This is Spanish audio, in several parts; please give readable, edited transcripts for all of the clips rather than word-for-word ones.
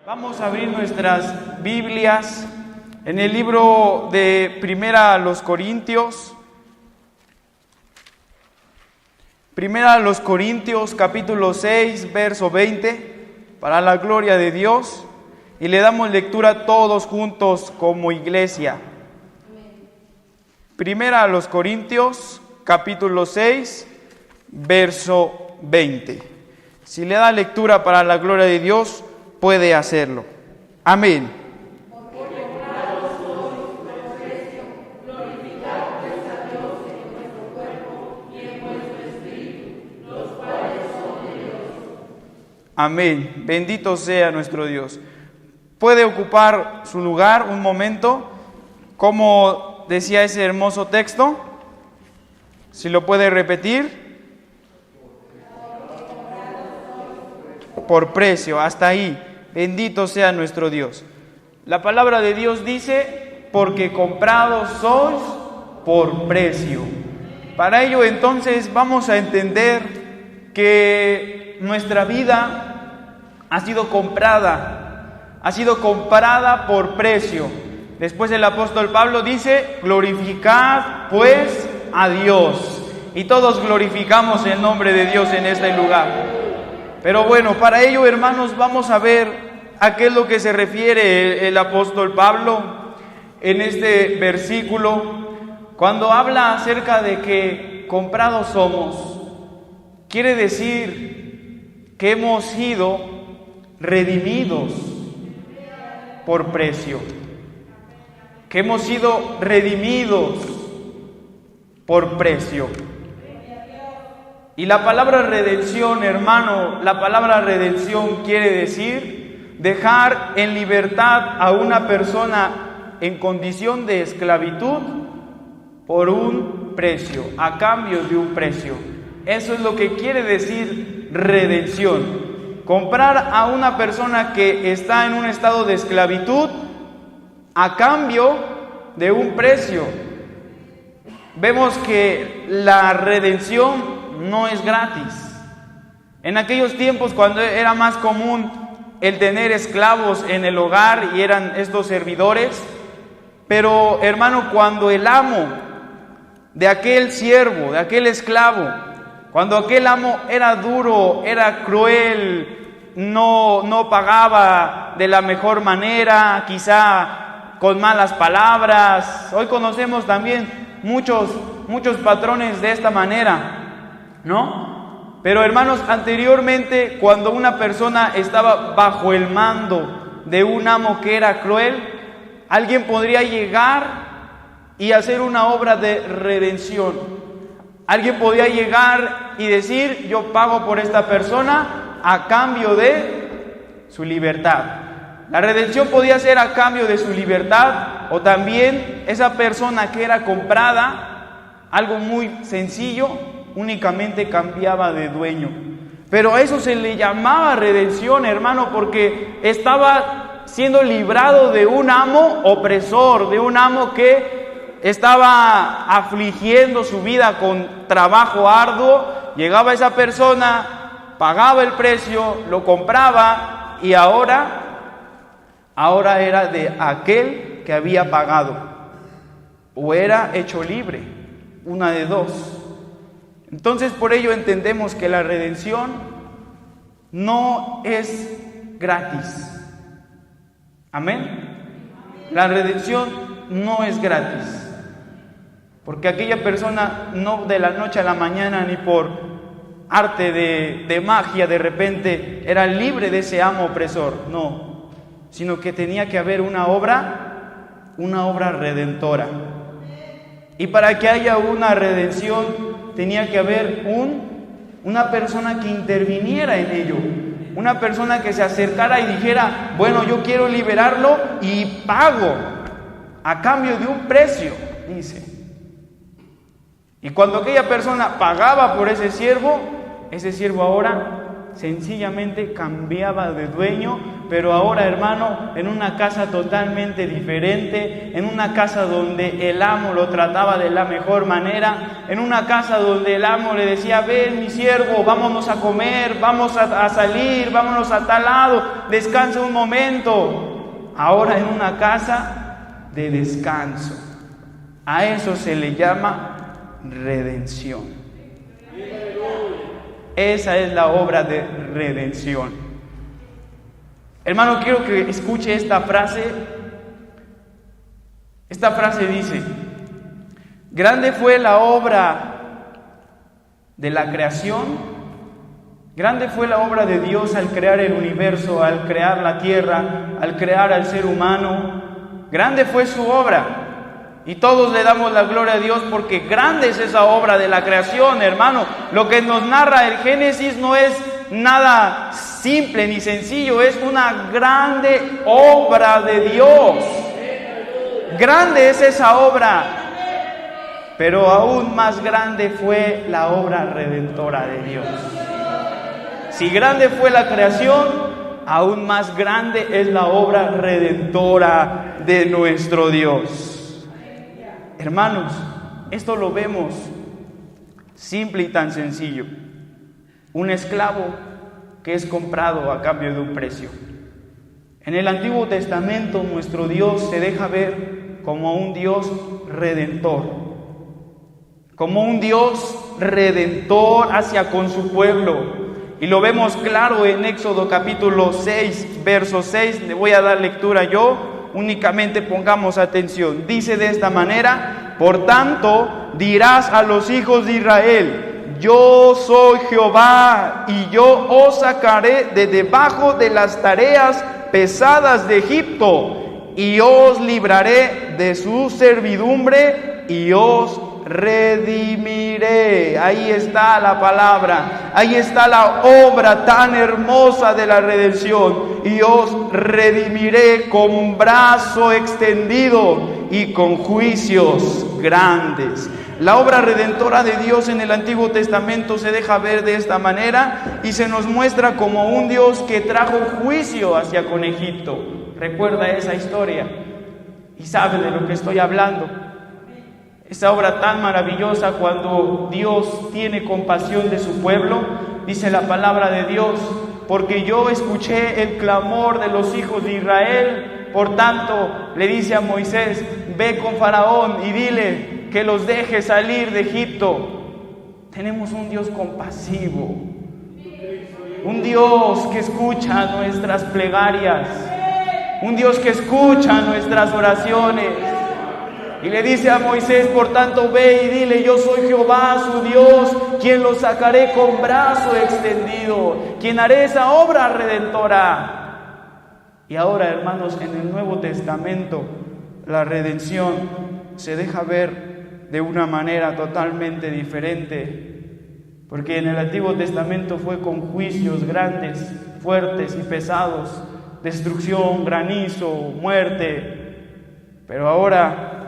Vamos a abrir nuestras Biblias en el libro de Primera a los Corintios. Primera a los Corintios, capítulo 6, verso 20, para la gloria de Dios. Y le damos lectura todos juntos como iglesia. Primera a los Corintios, capítulo 6, verso 20. Si le da lectura para la gloria de Dios, puede hacerlo. Amén. Amén. Bendito sea nuestro Dios. Puede ocupar su lugar un momento. Como decía ese hermoso texto, si lo puede repetir. Por precio, hasta ahí. Bendito sea nuestro Dios. La palabra de Dios dice, porque comprados sois por precio. Para ello entonces vamos a entender que nuestra vida ha sido comprada por precio. Después el apóstol Pablo dice, glorificad pues a Dios. Y todos glorificamos el nombre de Dios en este lugar. Pero bueno, para ello, hermanos, vamos a ver a qué es lo que se refiere el apóstol Pablo en este versículo. Cuando habla acerca de que comprados somos, quiere decir que hemos sido redimidos por precio. Que hemos sido redimidos por precio. Y la palabra redención, hermano, la palabra redención quiere decir dejar en libertad a una persona en condición de esclavitud por un precio, a cambio de un precio. Eso es lo que quiere decir redención. Comprar a una persona que está en un estado de esclavitud a cambio de un precio. Vemos que la redención no es gratis. En aquellos tiempos, cuando era más común el tener esclavos en el hogar y eran estos servidores, pero hermano, cuando el amo de aquel siervo, de aquel esclavo, cuando aquel amo era duro, era cruel, no pagaba de la mejor manera, quizá con malas palabras. Hoy conocemos también muchos patrones de esta manera, ¿no? Pero hermanos, anteriormente, cuando una persona estaba bajo el mando de un amo que era cruel, alguien podría llegar y hacer una obra de redención. Alguien podía llegar y decir, yo pago por esta persona a cambio de su libertad. La redención podía ser a cambio de su libertad, o también esa persona que era comprada, algo muy sencillo, únicamente cambiaba de dueño. Pero a eso se le llamaba redención, hermano, porque estaba siendo librado de un amo opresor, de un amo que estaba afligiendo su vida con trabajo arduo. Llegaba esa persona, pagaba el precio, lo compraba y ahora era de aquel que había pagado, o era hecho libre, una de dos. Entonces, por ello entendemos que la redención no es gratis. ¿Amén? La redención no es gratis. Porque aquella persona no de la noche a la mañana ni por arte de magia de repente era libre de ese amo opresor. No, sino que tenía que haber una obra redentora. Y para que haya una redención tenía que haber una persona que interviniera en ello, una persona que se acercara y dijera, bueno, yo quiero liberarlo y pago a cambio de un precio, dice. Y cuando aquella persona pagaba por ese siervo ahora sencillamente cambiaba de dueño, pero ahora, hermano, en una casa totalmente diferente, en una casa donde el amo lo trataba de la mejor manera, en una casa donde el amo le decía: ven mi siervo, vámonos a comer, vamos a salir, vámonos a tal lado, descansa un momento. Ahora en una casa de descanso. A eso se le llama redención. Esa es la obra de redención. Hermano, quiero que escuche esta frase. Esta frase dice: grande fue la obra de la creación, grande fue la obra de Dios al crear el universo, al crear la tierra, al crear al ser humano. Grande fue su obra. Y todos le damos la gloria a Dios porque grande es esa obra de la creación, hermano. Lo que nos narra el Génesis no es nada simple ni sencillo, es una grande obra de Dios. Grande es esa obra, pero aún más grande fue la obra redentora de Dios. Si grande fue la creación, aún más grande es la obra redentora de nuestro Dios. Hermanos, esto lo vemos simple y tan sencillo. Un esclavo que es comprado a cambio de un precio. En el Antiguo Testamento nuestro Dios se deja ver como un Dios redentor. Como un Dios redentor hacia con su pueblo. Y lo vemos claro en Éxodo capítulo 6, verso 6. Le voy a dar lectura yo. Únicamente pongamos atención. Dice de esta manera: por tanto, dirás a los hijos de Israel: yo soy Jehová, y yo os sacaré de debajo de las tareas pesadas de Egipto, y os libraré de su servidumbre, y os redimiré. Ahí está la palabra, ahí está la obra tan hermosa de la redención. Y os redimiré con brazo extendido y con juicios grandes. La obra redentora de Dios en el Antiguo Testamento se deja ver de esta manera y se nos muestra como un Dios que trajo juicio hacia con Egipto. Recuerda esa historia y sabe de lo que estoy hablando. Esa obra tan maravillosa cuando Dios tiene compasión de su pueblo, dice la palabra de Dios: porque yo escuché el clamor de los hijos de Israel, por tanto le dice a Moisés: ve con Faraón y dile que los deje salir de Egipto. Tenemos un Dios compasivo, un Dios que escucha nuestras plegarias, un Dios que escucha nuestras oraciones. Y le dice a Moisés: por tanto ve y dile: yo soy Jehová su Dios, quien los sacaré con brazo extendido, quien haré esa obra redentora. Y ahora, hermanos, en el Nuevo Testamento la redención se deja ver de una manera totalmente diferente, porque en el Antiguo Testamento fue con juicios grandes, fuertes y pesados, destrucción, granizo, muerte. Pero ahora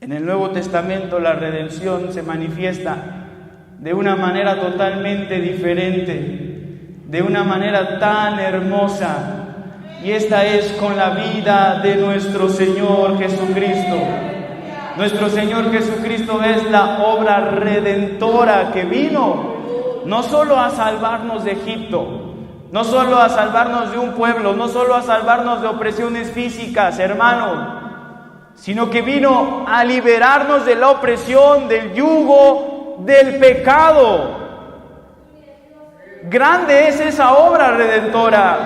en el Nuevo Testamento la redención se manifiesta de una manera totalmente diferente, de una manera tan hermosa, y esta es con la vida de nuestro Señor Jesucristo. Nuestro Señor Jesucristo es la obra redentora que vino no solo a salvarnos de Egipto, no solo a salvarnos de un pueblo, no solo a salvarnos de opresiones físicas, hermano, sino que vino a liberarnos de la opresión, del yugo, del pecado. Grande es esa obra redentora.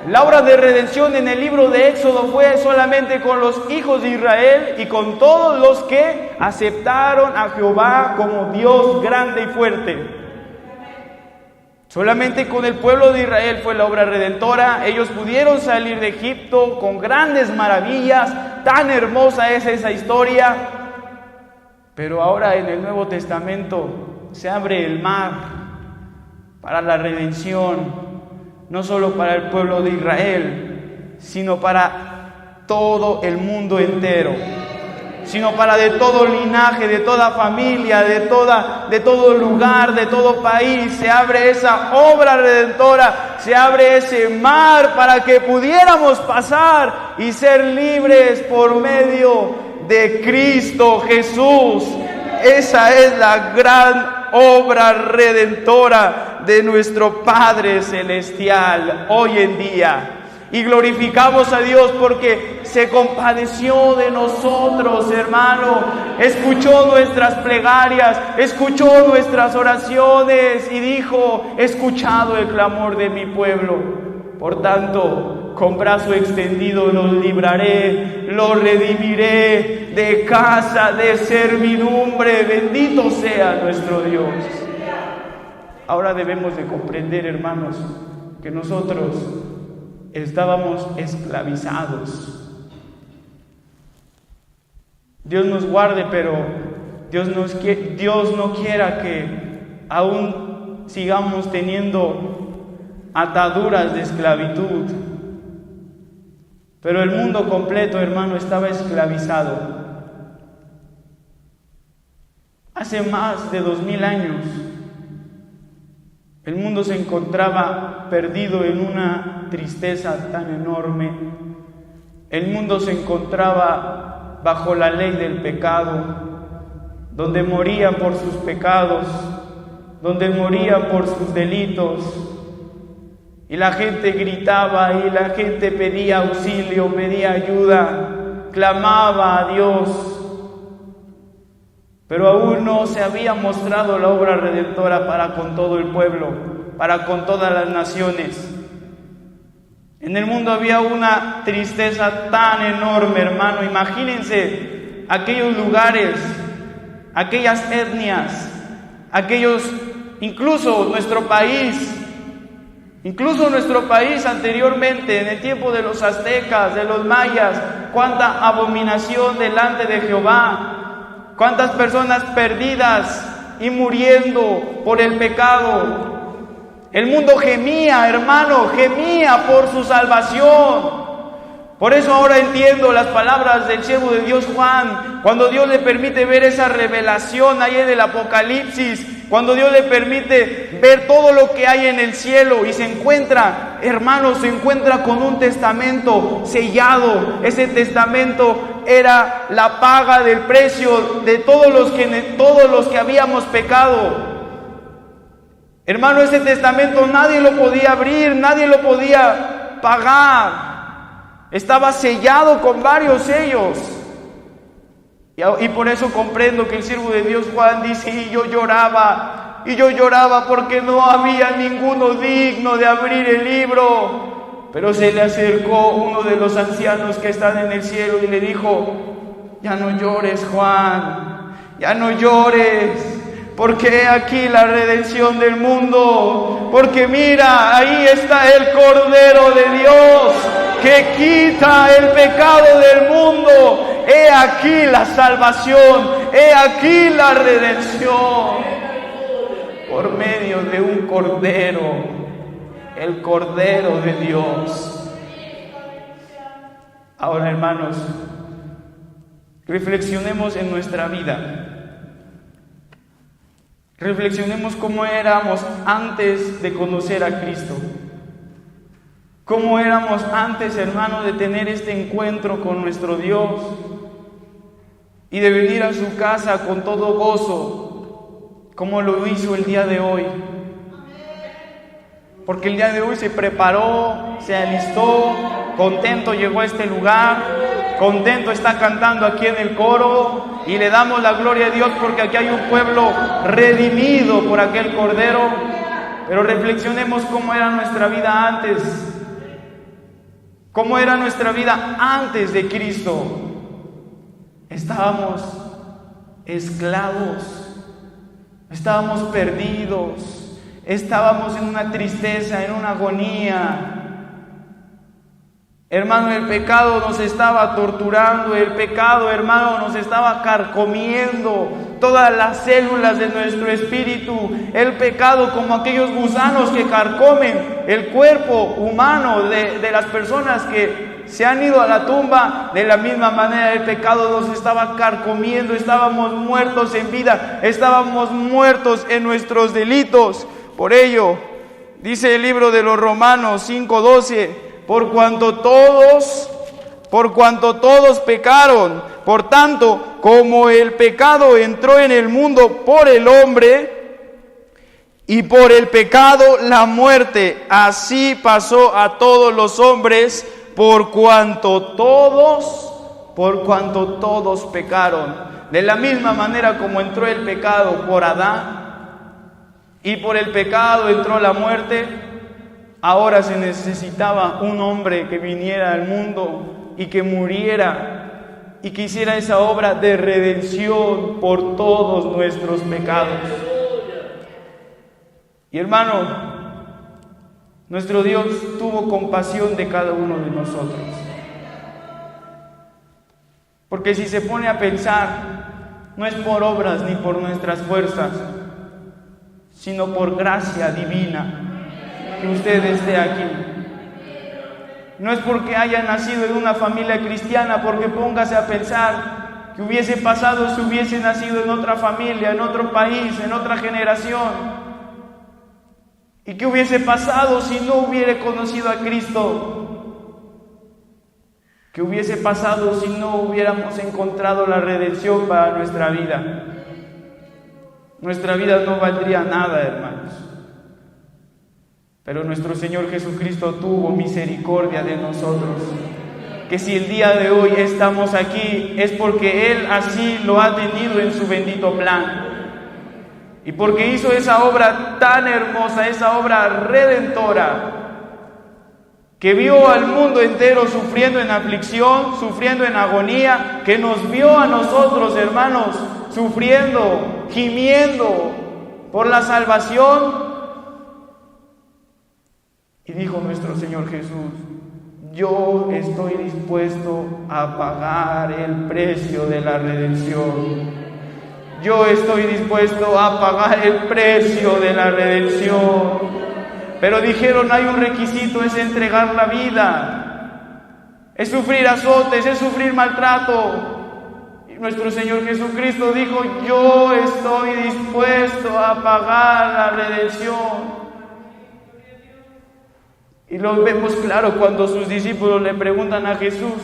La obra de redención en el libro de Éxodo fue solamente con los hijos de Israel y con todos los que aceptaron a Jehová como Dios grande y fuerte. Solamente con el pueblo de Israel fue la obra redentora. Ellos pudieron salir de Egipto con grandes maravillas. Tan hermosa es esa historia. Pero ahora en el Nuevo Testamento se abre el mar para la redención. No solo para el pueblo de Israel, sino para todo el mundo entero. sino para de todo linaje, de toda familia, de todo lugar, de todo país. Se abre esa obra redentora, se abre ese mar para que pudiéramos pasar y ser libres por medio de Cristo Jesús. Esa es la gran obra redentora de nuestro Padre Celestial hoy en día. Y glorificamos a Dios porque se compadeció de nosotros, hermano. Escuchó nuestras plegarias, escuchó nuestras oraciones y dijo: he escuchado el clamor de mi pueblo. Por tanto, con brazo extendido los libraré, los redimiré de casa de servidumbre. Bendito sea nuestro Dios. Ahora debemos de comprender, hermanos, que nosotros estábamos esclavizados. Dios nos guarde, pero Dios no quiera que aún sigamos teniendo ataduras de esclavitud. Pero el mundo completo, hermano, estaba esclavizado. Hace más de 2000 años, el mundo se encontraba perdido en una tristeza tan enorme. El mundo se encontraba bajo la ley del pecado, donde morían por sus pecados, donde morían por sus delitos. Y la gente gritaba y la gente pedía auxilio, pedía ayuda, clamaba a Dios. Pero aún no se había mostrado la obra redentora para con todo el pueblo, para con todas las naciones. En el mundo había una tristeza tan enorme, hermano. Imagínense aquellos lugares, aquellas etnias, incluso nuestro país anteriormente, en el tiempo de los aztecas, de los mayas, cuánta abominación delante de Jehová. ¿Cuántas personas perdidas y muriendo por el pecado? El mundo gemía, hermano, gemía por su salvación. Por eso ahora entiendo las palabras del siervo de Dios Juan, cuando Dios le permite ver esa revelación ahí en el Apocalipsis, cuando Dios le permite ver todo lo que hay en el cielo y se encuentra, hermano, se encuentra con un testamento sellado. Ese testamento era la paga del precio de todos los que habíamos pecado. Hermano, ese testamento nadie lo podía abrir, nadie lo podía pagar. Estaba sellado con varios sellos. Y por eso comprendo que el siervo de Dios Juan dice: y yo lloraba porque no había ninguno digno de abrir el libro. Pero se le acercó uno de los ancianos que están en el cielo y le dijo: ya no llores, Juan, ya no llores, porque he aquí la redención del mundo. Porque mira, ahí está el Cordero de Dios que quita el pecado del mundo. He aquí la salvación, he aquí la redención, por medio de un Cordero, el Cordero de Dios. Ahora, hermanos, reflexionemos en nuestra vida. Reflexionemos cómo éramos antes de conocer a Cristo. Cómo éramos antes, hermano, de tener este encuentro con nuestro Dios y de venir a su casa con todo gozo, como lo hizo el día de hoy. Porque el día de hoy se preparó, se alistó, contento llegó a este lugar, contento está cantando aquí en el coro, y le damos la gloria a Dios porque aquí hay un pueblo redimido por aquel Cordero. Pero reflexionemos cómo era nuestra vida antes. ¿Cómo era nuestra vida antes de Cristo? Estábamos esclavos, estábamos perdidos, estábamos en una tristeza, en una agonía. Hermano, el pecado nos estaba torturando, el pecado, hermano, nos estaba carcomiendo todas las células de nuestro espíritu. El pecado, como aquellos gusanos que carcomen el cuerpo humano de las personas que se han ido a la tumba, de la misma manera el pecado nos estaba carcomiendo. Estábamos muertos en vida, estábamos muertos en nuestros delitos. Por ello, dice el libro de los Romanos 5:12, por cuanto todos pecaron, por tanto, como el pecado entró en el mundo por el hombre, y por el pecado la muerte, así pasó a todos los hombres, por cuanto todos pecaron. De la misma manera como entró el pecado por Adán, y por el pecado entró la muerte, ahora se necesitaba un hombre que viniera al mundo y que muriera y que hiciera esa obra de redención por todos nuestros pecados. Y hermano, nuestro Dios tuvo compasión de cada uno de nosotros. Porque si se pone a pensar, no es por obras ni por nuestras fuerzas, sino por gracia divina que usted esté aquí. No es porque haya nacido en una familia cristiana, porque póngase a pensar que hubiese pasado si hubiese nacido en otra familia, en otro país, en otra generación. ¿Y qué hubiese pasado si no hubiera conocido a Cristo? ¿Qué hubiese pasado si no hubiéramos encontrado la redención para nuestra vida? Nuestra vida no valdría nada, hermanos. Pero nuestro Señor Jesucristo tuvo misericordia de nosotros. Que si el día de hoy estamos aquí es porque Él así lo ha tenido en su bendito plan. Y porque hizo esa obra tan hermosa, esa obra redentora, que vio al mundo entero sufriendo en aflicción, sufriendo en agonía, que nos vio a nosotros, hermanos, sufriendo, gimiendo por la salvación. Y dijo nuestro Señor Jesús: yo estoy dispuesto a pagar el precio de la redención. Yo estoy dispuesto a pagar el precio de la redención. Pero dijeron, hay un requisito, es entregar la vida. Es sufrir azotes, es sufrir maltrato. Y nuestro Señor Jesucristo dijo, yo estoy dispuesto a pagar la redención. Y lo vemos claro cuando sus discípulos le preguntan a Jesús,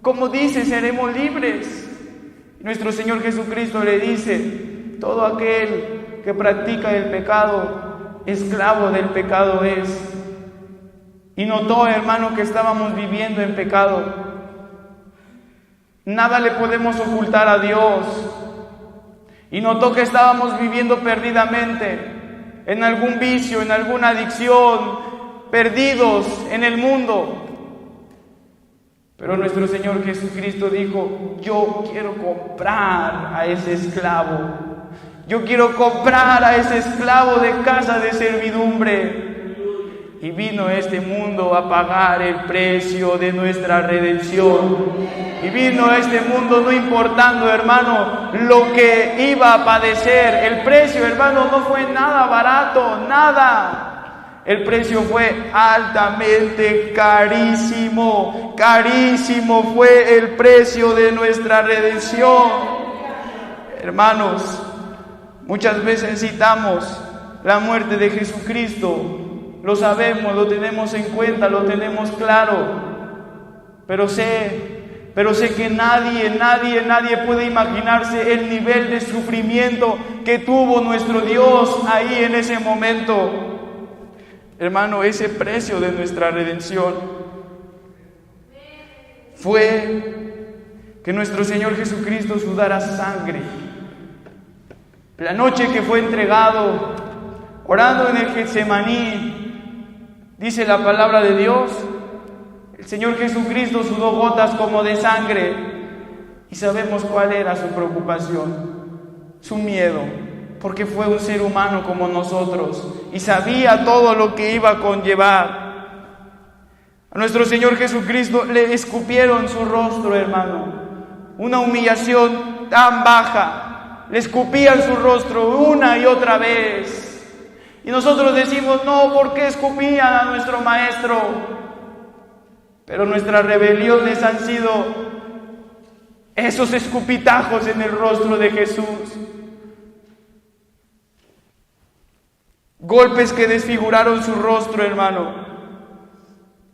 ¿cómo dice seremos libres? Nuestro Señor Jesucristo le dice, todo aquel que practica el pecado, esclavo del pecado es. Y notó, hermano, que estábamos viviendo en pecado. Nada le podemos ocultar a Dios. Y notó que estábamos viviendo perdidamente, en algún vicio, en alguna adicción, perdidos en el mundo. Pero nuestro Señor Jesucristo dijo, yo quiero comprar a ese esclavo. Yo quiero comprar a ese esclavo de casa de servidumbre. Y vino a este mundo a pagar el precio de nuestra redención. Y vino a este mundo no importando, hermano, lo que iba a padecer. El precio, hermano, no fue nada barato, nada. El precio fue altamente carísimo. Carísimo fue el precio de nuestra redención. Hermanos, muchas veces citamos la muerte de Jesucristo. Lo sabemos, lo tenemos en cuenta, lo tenemos claro. Pero sé que nadie puede imaginarse el nivel de sufrimiento que tuvo nuestro Dios ahí en ese momento. Hermano, ese precio de nuestra redención fue que nuestro Señor Jesucristo sudara sangre. La noche que fue entregado, orando en el Getsemaní, dice la palabra de Dios, el Señor Jesucristo sudó gotas como de sangre. Y sabemos cuál era su preocupación, su miedo. Porque fue un ser humano como nosotros y sabía todo lo que iba a conllevar. A nuestro Señor Jesucristo le escupieron su rostro, hermano. Una humillación tan baja. Le escupían su rostro una y otra vez. Y nosotros decimos, no, ¿por qué escupían a nuestro Maestro? Pero nuestras rebeliones han sido esos escupitajos en el rostro de Jesús. Golpes que desfiguraron su rostro, hermano.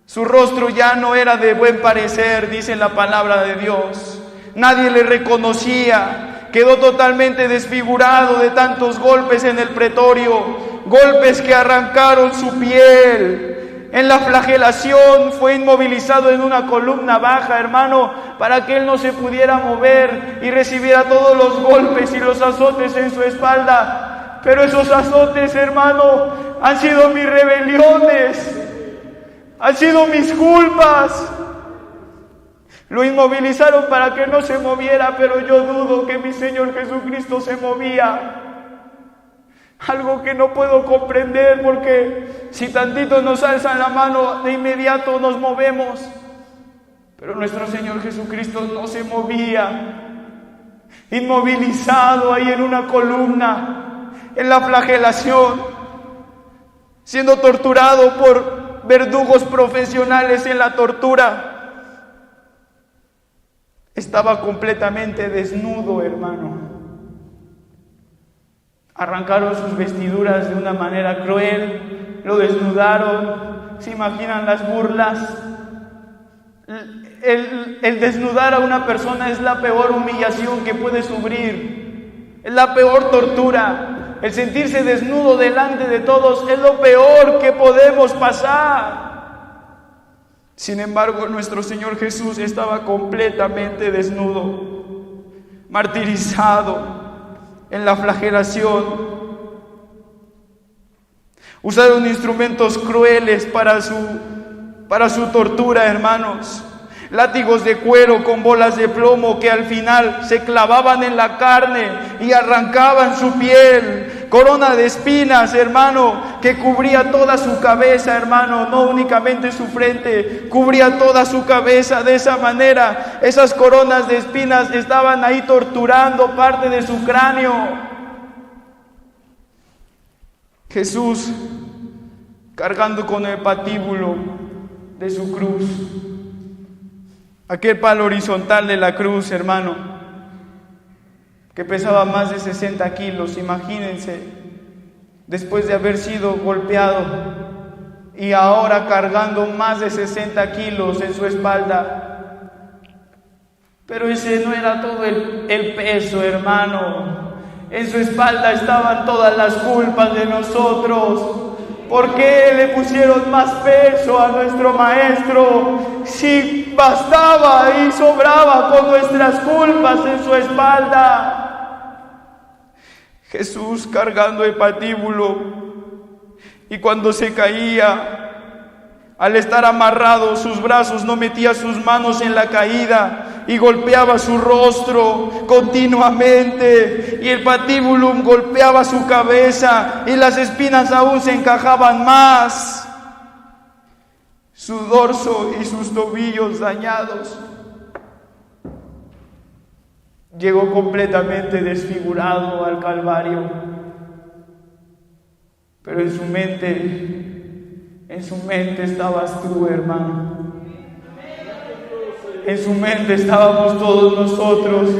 Su rostro ya no era de buen parecer, dice la palabra de Dios. Nadie le reconocía. Quedó totalmente desfigurado de tantos golpes en el pretorio. Golpes que arrancaron su piel. En la flagelación fue inmovilizado en una columna baja, hermano, para que él no se pudiera mover y recibiera todos los golpes y los azotes en su espalda. Pero esos azotes, hermano, han sido mis rebeliones. Han sido mis culpas. Lo inmovilizaron para que no se moviera, pero yo dudo que mi Señor Jesucristo se movía. Algo que no puedo comprender, porque si tantito nos alzan la mano, de inmediato nos movemos. Pero nuestro Señor Jesucristo no se movía. Inmovilizado ahí en una columna, en la flagelación, siendo torturado por verdugos profesionales en la tortura. Estaba completamente desnudo, hermano. Arrancaron sus vestiduras de una manera cruel, lo desnudaron. ¿Se imaginan las burlas? El desnudar a una persona es la peor humillación que puede sufrir. Es la peor tortura. El sentirse desnudo delante de todos es lo peor que podemos pasar. Sin embargo, nuestro Señor Jesús estaba completamente desnudo, martirizado en la flagelación. Usaron instrumentos crueles para su tortura, hermanos. Látigos de cuero con bolas de plomo que al final se clavaban en la carne y arrancaban su piel. Corona de espinas, hermano, que cubría toda su cabeza, hermano, no únicamente su frente, cubría toda su cabeza. De esa manera, esas coronas de espinas estaban ahí torturando parte de su cráneo. Jesús cargando con el patíbulo de su cruz. Aquel palo horizontal de la cruz, hermano, que pesaba más de 60 kilos, imagínense, después de haber sido golpeado y ahora cargando más de 60 kilos en su espalda. Pero ese no era todo el peso, hermano. En su espalda estaban todas las culpas de nosotros. ¿Por qué le pusieron más peso a nuestro Maestro si bastaba y sobraba con nuestras culpas en su espalda? Jesús cargando el patíbulo, y cuando se caía, al estar amarrado, sus brazos no metía sus manos en la caída y golpeaba su rostro continuamente, y el patíbulo golpeaba su cabeza y las espinas aún se encajaban más. Su dorso y sus tobillos dañados. Llegó completamente desfigurado al Calvario, pero en su mente estabas tú, hermano. En su mente estábamos todos nosotros.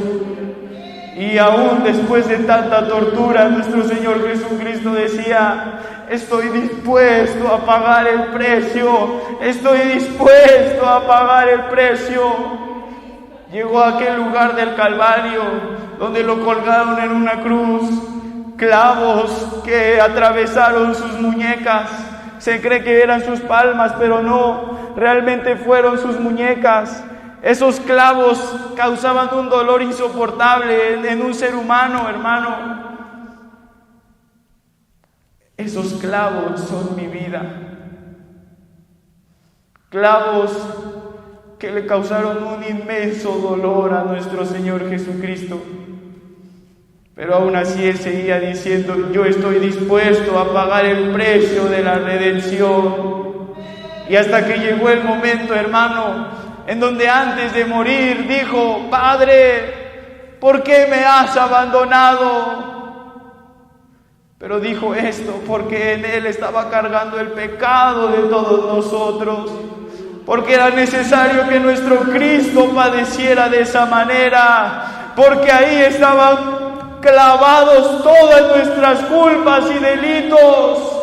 Y aún después de tanta tortura, nuestro Señor Jesucristo decía: estoy dispuesto a pagar el precio. Estoy dispuesto a pagar el precio. Llegó a aquel lugar del Calvario, donde lo colgaron en una cruz. Clavos que atravesaron sus muñecas. Se cree que eran sus palmas, pero no, realmente fueron sus muñecas. Esos clavos causaban un dolor insoportable en un ser humano, hermano. Esos clavos son mi vida. Clavos que le causaron un inmenso dolor a nuestro Señor Jesucristo. Pero aún así Él seguía diciendo: yo estoy dispuesto a pagar el precio de la redención. Y hasta que llegó el momento, hermano, en donde antes de morir dijo: Padre, ¿por qué me has abandonado? Pero dijo esto porque en Él estaba cargando el pecado de todos nosotros, porque era necesario que nuestro Cristo padeciera de esa manera, porque ahí estaban clavados todas nuestras culpas y delitos.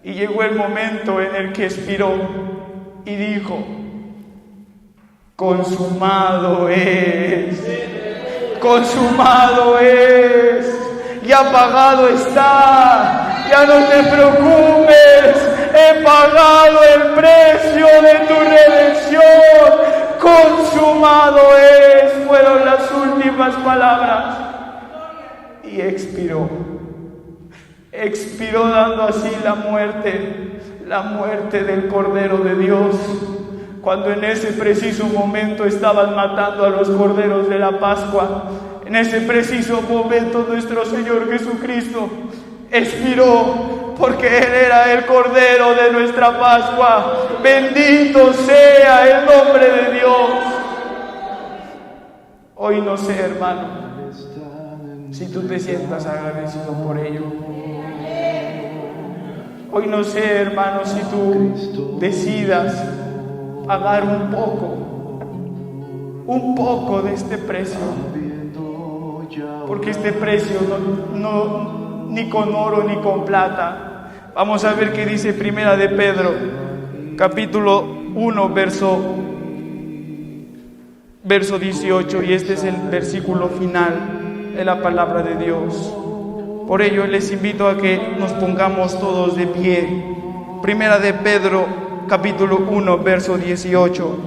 Y llegó el momento en el que expiró y dijo: consumado es, consumado es, ya pagado está, ya no te preocupes, he pagado el precio de tu redención, consumado es, fueron las últimas palabras. Y expiró dando así la muerte del Cordero de Dios, cuando en ese preciso momento estaban matando a los corderos de la Pascua. En ese preciso momento nuestro Señor Jesucristo expiró, porque Él era el Cordero de nuestra Pascua. Bendito sea el nombre de Dios. Hoy no sé, hermano, si tú te sientas agradecido por ello. Hoy no sé, hermano, si tú decidas pagar un poco de este precio, porque este precio no ni con oro ni con plata. Vamos a ver qué dice Primera de Pedro, capítulo 1, verso 18, y este es el versículo final de la palabra de Dios. Por ello les invito a que nos pongamos todos de pie. Primera de Pedro, capítulo 1, verso 18.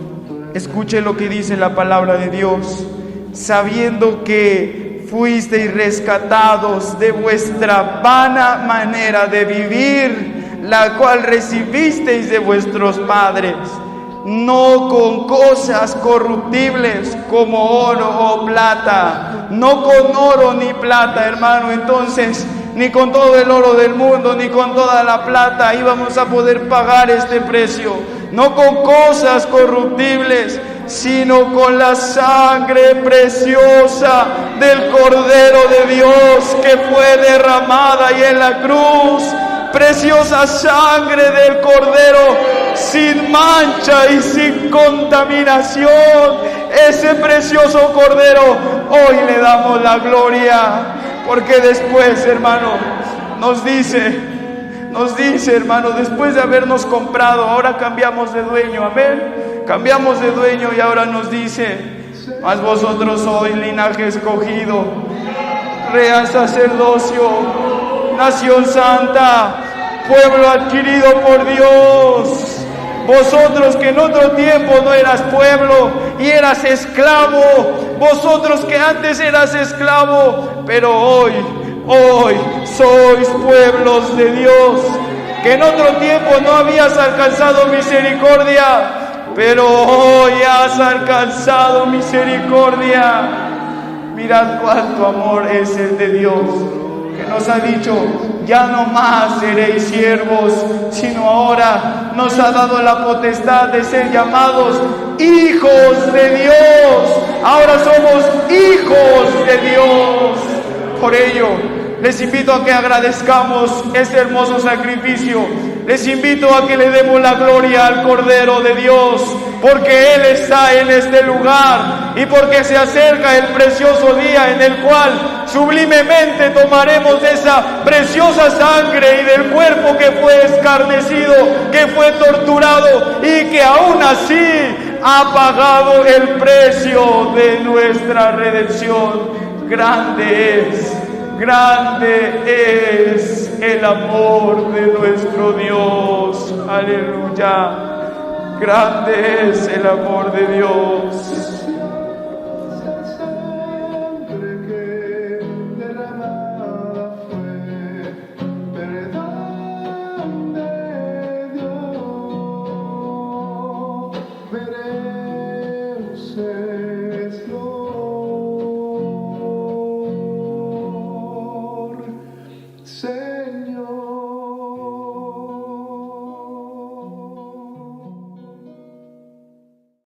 Escuche lo que dice la palabra de Dios. Sabiendo que fuisteis rescatados de vuestra vana manera de vivir, la cual recibisteis de vuestros padres, no con cosas corruptibles como oro o plata, no con oro ni plata, hermano. Entonces, ni con todo el oro del mundo, ni con toda la plata íbamos a poder pagar este precio. No con cosas corruptibles, sino con la sangre preciosa del Cordero de Dios, que fue derramada ahí en la cruz. Preciosa sangre del Cordero, sin mancha y sin contaminación. Ese precioso Cordero, hoy le damos la gloria, porque después, hermano, nos dice, hermano, después de habernos comprado, ahora cambiamos de dueño, amén. Cambiamos de dueño y ahora nos dice: mas vosotros sois linaje escogido, real sacerdocio, nación santa, pueblo adquirido por Dios. Vosotros que en otro tiempo no eras pueblo y eras esclavo, vosotros que antes eras esclavo, pero hoy sois pueblos de Dios, que en otro tiempo no habías alcanzado misericordia, pero hoy has alcanzado misericordia. Mirad cuánto amor es el de Dios, que nos ha dicho: ya no más seréis siervos, sino ahora nos ha dado la potestad de ser llamados hijos de Dios. Ahora somos hijos de Dios. Por ello, les invito a que agradezcamos este hermoso sacrificio. Les invito a que le demos la gloria al Cordero de Dios, porque Él está en este lugar y porque se acerca el precioso día en el cual sublimemente tomaremos de esa preciosa sangre y del cuerpo que fue escarnecido, que fue torturado y que aún así ha pagado el precio de nuestra redención. Grande es el amor de nuestro Dios. Aleluya. Grande es el amor de Dios. Veré